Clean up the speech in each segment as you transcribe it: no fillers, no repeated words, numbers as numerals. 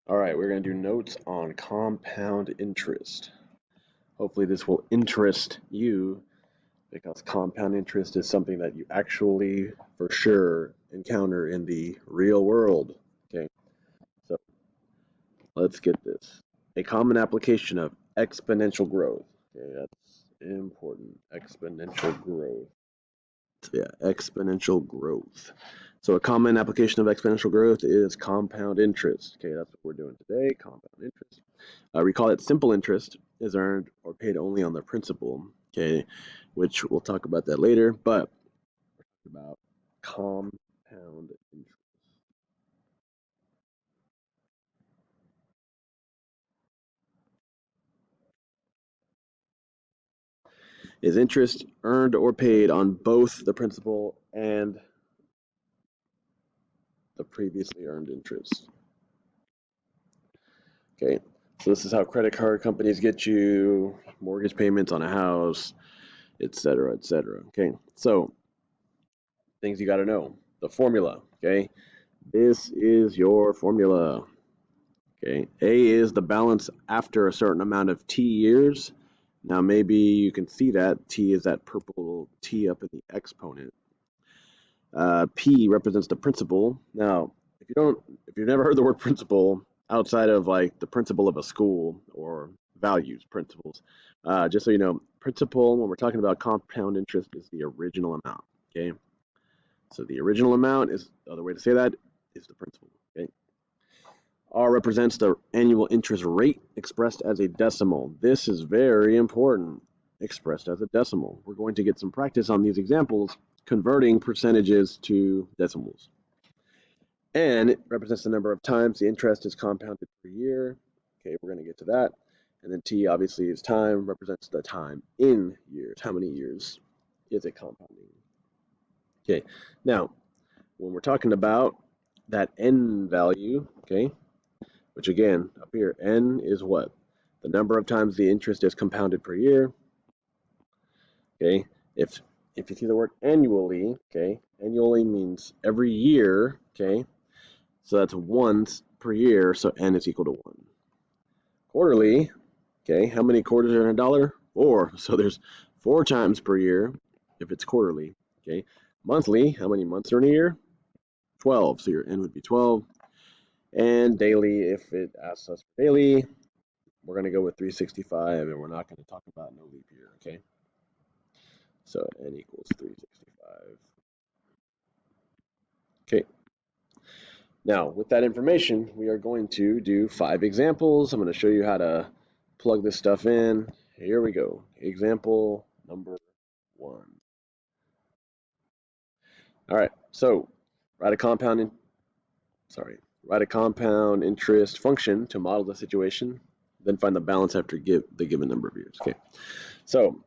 All right, we're going to do notes on compound interest. Hopefully, this will interest you because compound interest is something that you actually, for sure, encounter in the real world. Okay, so let's get this. A common application of exponential growth. Okay, that's important. Exponential growth. Yeah, exponential growth. So a common application of exponential growth is compound interest. Okay, that's what we're doing today, compound interest. Recall that simple interest is earned or paid only on the principal, okay, which we'll talk about that later, but about compound interest. Is interest earned or paid on both the principal and the previously earned interest. Okay, so this is how credit card companies get you mortgage payments on a house, etc., etc. Okay, so things you got to know. The formula. Okay, this is your formula. Okay, A is the balance after a certain amount of t years. Now maybe you can see that t is that purple t up in the exponent. P represents the principal. Now, if you've never heard the word principal outside of like the principal of a school or values principles, just so you know, principal when we're talking about compound interest is the original amount. Okay, so the original amount is the other way to say that is the principal. Okay, R represents the annual interest rate expressed as a decimal. This is very important, expressed as a decimal. We're going to get some practice on these examples converting percentages to decimals. N represents the number of times the interest is compounded per year. Okay, we're going to get to that. And then T obviously is time, represents the time in years. How many years is it compounding? Okay, now when we're talking about that N value, okay, which again, up here, N is what? The number of times the interest is compounded per year. Okay, if you see the word annually, okay, annually means every year, okay, so that's once per year, so N is equal to 1. Quarterly, okay, how many quarters are in a dollar? 4, so there's 4 times per year if it's quarterly, okay. Monthly, how many months are in a year? 12, so your N would be 12. And daily, if it asks us for daily, we're going to go with 365, and we're not going to talk about no leap year, okay? So N equals 365. Okay. Now, with that information, we are going to do 5 examples. I'm going to show you how to plug this stuff in. Here we go. Example number 1. All right. So, write a compound interest function to model the situation, then find the balance after the given number of years. Okay. So,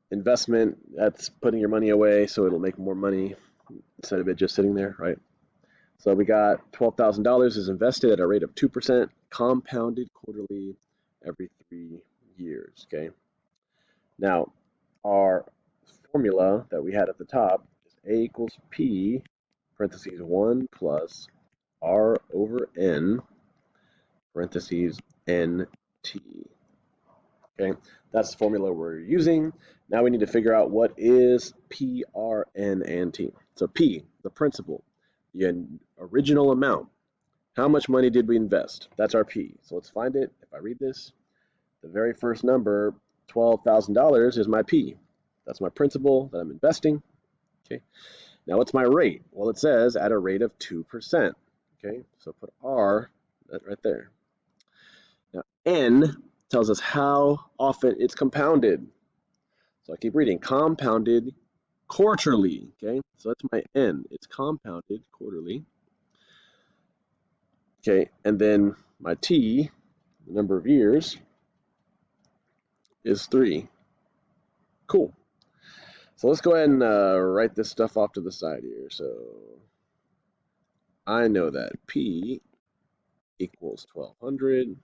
investment, that's putting your money away so it'll make more money instead of it just sitting there, right? So we got $12,000 is invested at a rate of 2%, compounded quarterly every 3 years, okay? Now, our formula that we had at the top is A equals P, parentheses 1 plus R over N, parentheses NT. Okay, that's the formula we're using. Now we need to figure out what is P, R, N, and T. So P, the principal, the original amount. How much money did we invest? That's our P. So let's find it. If I read this, the very first number, $12,000, is my P. That's my principal that I'm investing. Okay. Now what's my rate? Well, it says at a rate of 2%. Okay, so put R right there. Now N tells us how often it's compounded. So I keep reading, compounded quarterly. Okay, so that's my N. It's compounded quarterly. Okay, and then my T, the number of years, is 3. Cool. So let's go ahead and write this stuff off to the side here. So I know that P equals 1200.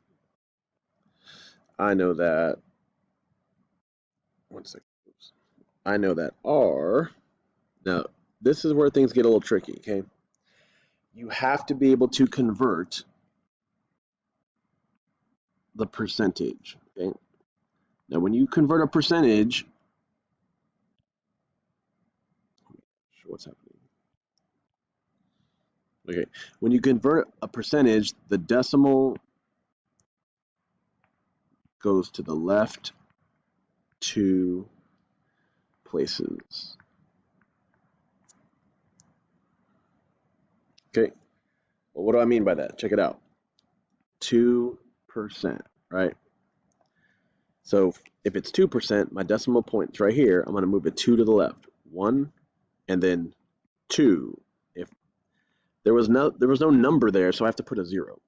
I know that, one second, oops. I know that R, now this is where things get a little tricky, okay? You have to be able to convert the percentage. Okay. Now, when you convert a percentage, what's happening? Okay, when you convert a percentage, the decimal goes to the left 2 places. Okay, well, what do I mean by that? Check it out. 2%, right? So if it's 2%, my decimal point's right here. I'm going to move a 2 to the left. 1 and then 2. If there was no number there, so I have to put a 0.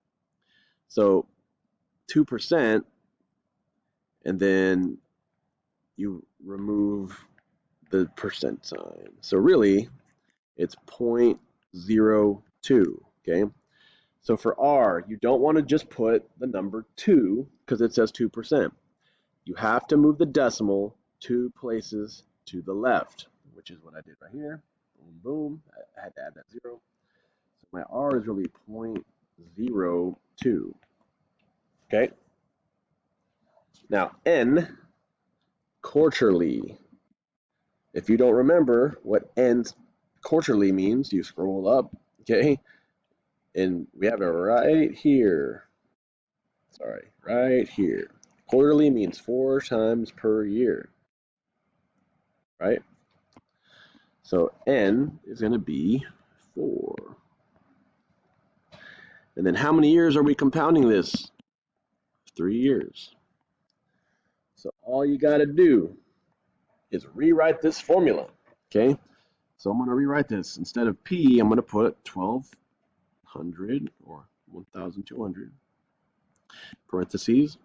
So 2%, and then you remove the percent sign. So really, it's 0.02, okay? So for R, you don't want to just put the number 2 because it says 2%. You have to move the decimal 2 places to the left, which is what I did right here. Boom, boom. I had to add that 0. So my R is really 0.02, okay? Now, N, quarterly. If you don't remember what N quarterly means, you scroll up, okay? And we have it right here. Sorry, right here. Quarterly means 4 times per year, right? So N is going to be 4. And then how many years are we compounding this? 3 years. So all you got to do is rewrite this formula, okay? So I'm going to rewrite this. Instead of P, I'm going to put 1200 or 1200 parentheses,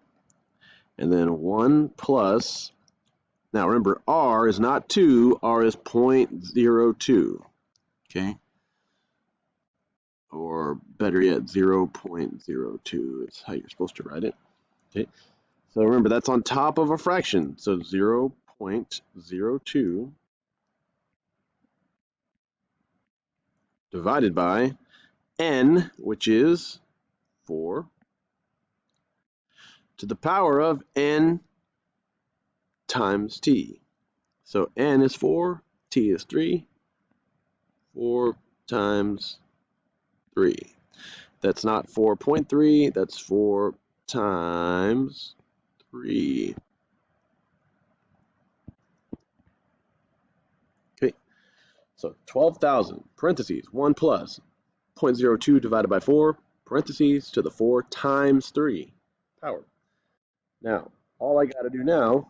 and then 1 plus, now remember, R is not 2, R is 0.02, okay? Or better yet, 0.02 is how you're supposed to write it, okay? So remember, that's on top of a fraction, so 0.02 divided by n, which is 4, to the power of n times t. So n is 4, t is 3, 4 times 3. That's not 4.3, that's 4 times 3. Okay, so 12,000, parentheses, 1 plus 0.02 divided by 4, parentheses, to the 4 times 3 power. Now, all I got to do now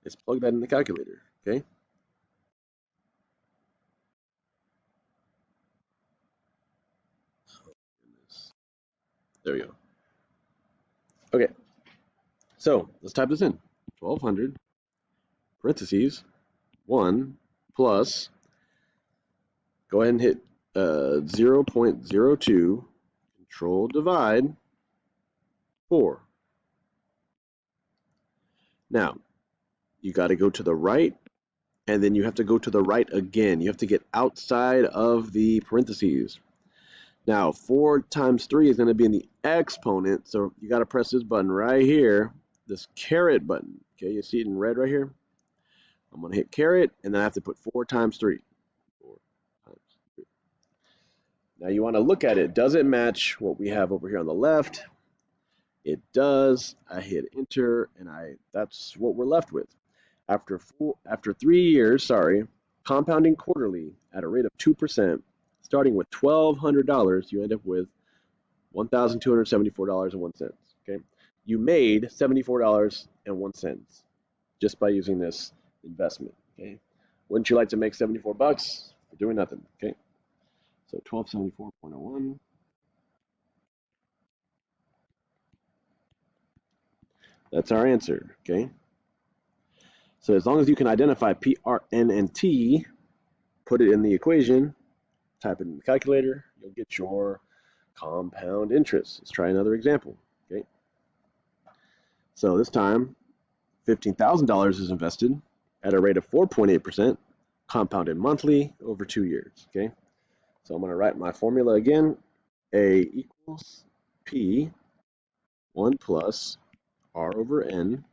is plug that in the calculator, okay? There we go. Okay, so let's type this in. 1200 parentheses 1 plus, go ahead and hit 0.02, control divide 4. Now, you got to go to the right, and then you have to go to the right again. You have to get outside of the parentheses. Now, 4 times 3 is going to be in the exponent, so you got to press this button right here, this caret button. Okay, you see it in red right here? I'm going to hit caret, and then I have to put 4 times 3. 4 times 3. Now, you want to look at it. Does it match what we have over here on the left? It does. I hit enter, and that's what we're left with. After 3 years, compounding quarterly at a rate of 2%, starting with $1,200, you end up with $1,274.01. Okay, you made $74.01 just by using this investment. Okay, wouldn't you like to make 74 bucks for doing nothing? Okay, so 1274.01. That's our answer. Okay, so as long as you can identify P, R, N, and T, put it in the equation, type it in the calculator, you'll get your compound interest. Let's try another example. Okay, so this time $15,000 is invested at a rate of 4.8%, compounded monthly over 2 years. Okay, so I'm going to write my formula again. A equals P, 1 plus r over n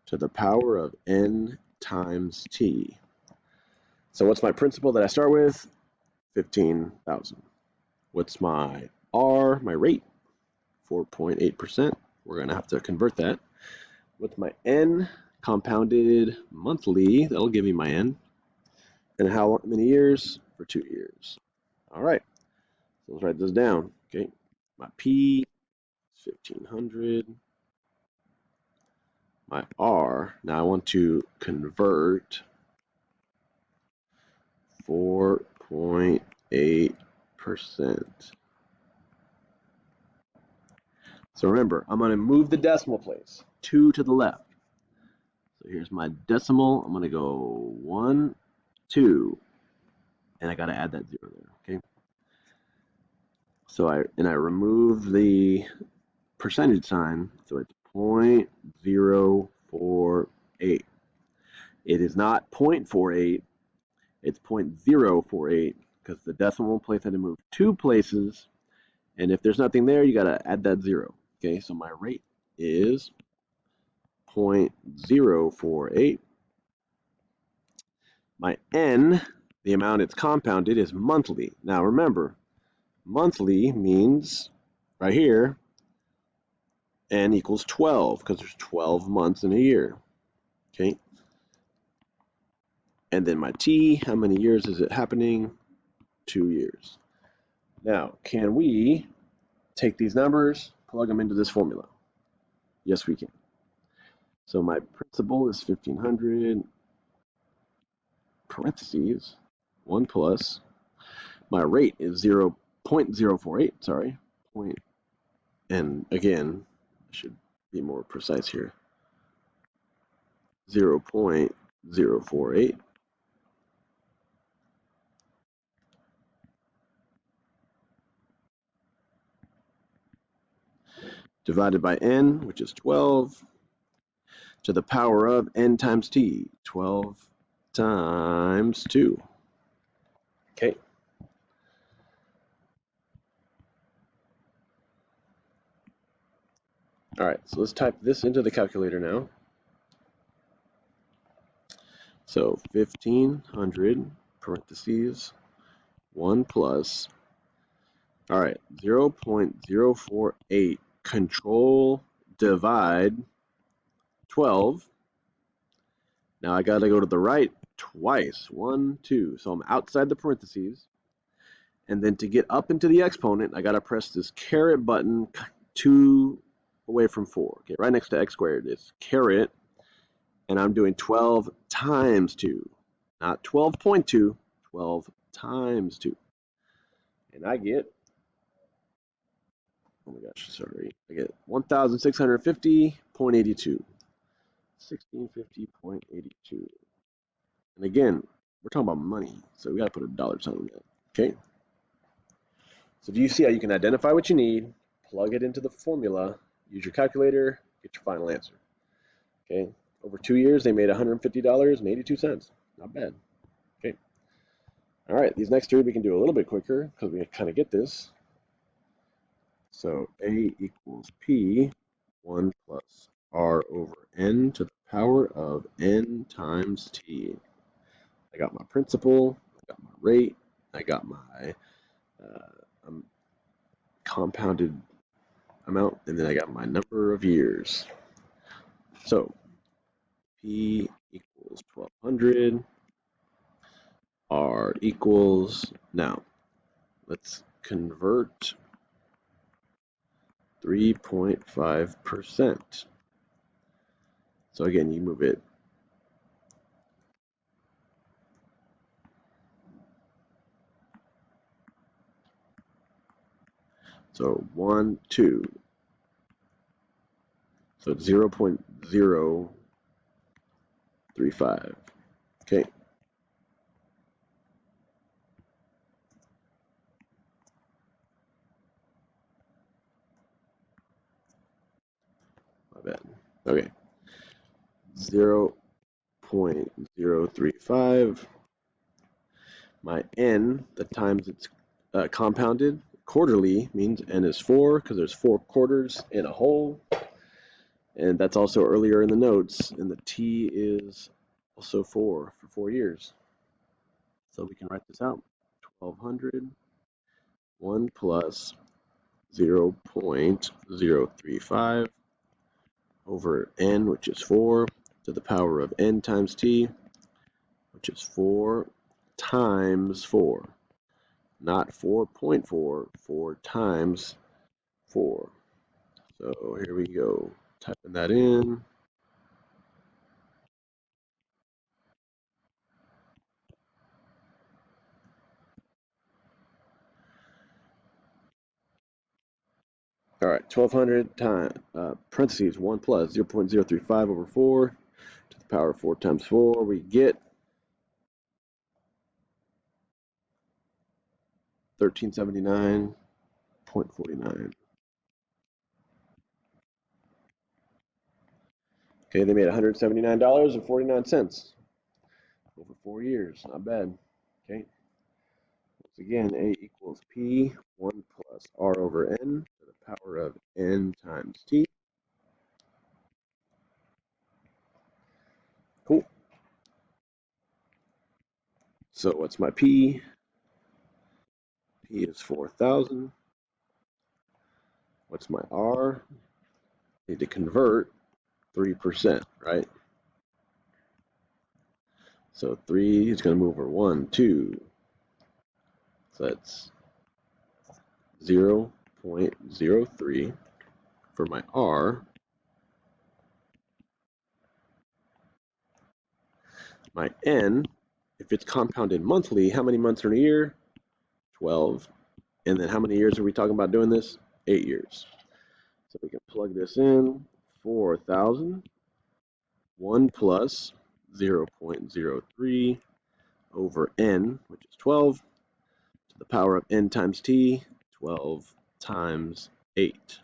to the power of n times t. So what's my principal that I start with? 15,000. What's my r, my rate? 4.8%. We're going to have to convert that. What's my n? Compounded monthly. That'll give me my n. And how many years? For 2 years. All right. So let's write this down. Okay. My P is 1500. My R. Now I want to convert 4.8%. So remember, I'm going to move the decimal place 2 to the left. So here's my decimal. I'm going to go 1, 2, and I got to add that 0 there. Okay. So I remove the percentage sign, so it's 0.048. It is not 0.48, it's 0.048 because the decimal place had to move 2 places, and if there's nothing there, you got to add that 0. Okay, so my rate is 0.048. My n, the amount it's compounded, is monthly. Now remember, monthly means right here n equals 12 because there's 12 months in a year. Okay. And then my t, how many years is it happening? 2 years. Now, can we take these numbers, plug them into this formula? Yes, we can. So my principal is 1500, parentheses, 1 plus. My rate is 0.048, sorry. And again, I should be more precise here. 0.048. Divided by n, which is 12, to the power of n times t. 12 times 2. Okay. All right, so let's type this into the calculator now. So 1500, parentheses, 1 plus, all right, 0.048, control, divide, 12. Now I gotta go to the right twice, 1, 2. So I'm outside the parentheses. And then to get up into the exponent, I gotta press this caret button 2 away from 4. Okay, right next to x squared is caret, and I'm doing 12 times 2, not 12.2, 12 times 2. And I get, oh my gosh, sorry, I get 1,650.82. 1650.82. And again, we're talking about money, so we gotta put a dollar sign on that. Okay. So do you see how you can identify what you need, plug it into the formula, use your calculator, get your final answer? Okay. Over 2 years, they made $150.82. Not bad. Okay. All right. These next 3 we can do a little bit quicker because we kind of get this. So A equals P, 1 plus R over N to the power of N times T. I got my principal, I got my rate, I got my compounded amount, and then I got my number of years. So P equals 1200, R equals, now let's convert 3.5%. So again, you move it so 1, 2. So it's 0.035. Okay. My bad. Okay. 0.035. My n, the times it's compounded, of quarterly means n is 4 because there's 4 quarters in a whole. And that's also earlier in the notes. And the t is also 4 for 4 years. So we can write this out. 1200, 1 plus 0.035 over n, which is 4, to the power of n times t, which is 4 times 4. Not 4.4, 4 times 4. So here we go. Typing that in. All right, 1200 times, parentheses, 1 plus 0.035 over 4 to the power of 4 times 4. We get 1379.49. Okay, they made $179.49 over 4 years. Not bad. Okay. Once again, A equals P, 1 plus R over N to the power of N times T. Cool. So what's my P? P is 4,000. What's my R? Need to convert 3%, right? So 3 is going to move over 1, 2. So that's 0.03 for my R. My N, if it's compounded monthly, how many months are in a year? 12. And then how many years are we talking about doing this? 8 years. So we can plug this in. 4,000. 1 plus 0.03 over n, which is 12, to the power of n times t, 12 times 8.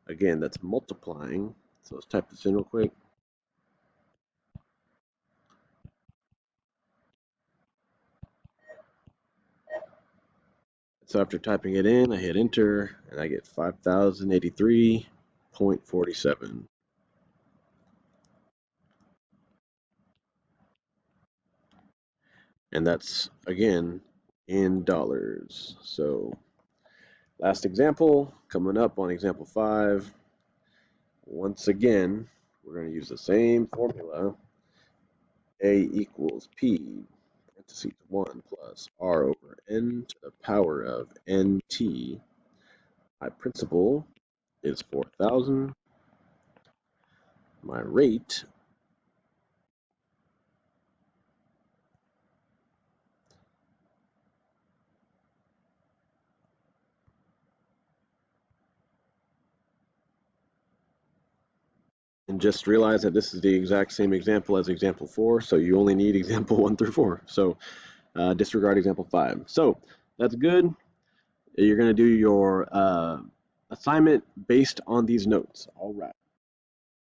Again, that's multiplying. So let's type this in real quick. So after typing it in, I hit enter, and I get 5,083.47. And that's, again, in dollars. So last example, coming up on example 5. Once again, we're going to use the same formula. A equals P, parentheses 1 plus R over N to the power of NT. My principal is 4,000. My rate and just realize that this is the exact same example as example 4, so you only need example 1 through 4. So disregard example 5. So that's good. You're going to do your assignment based on these notes. All right.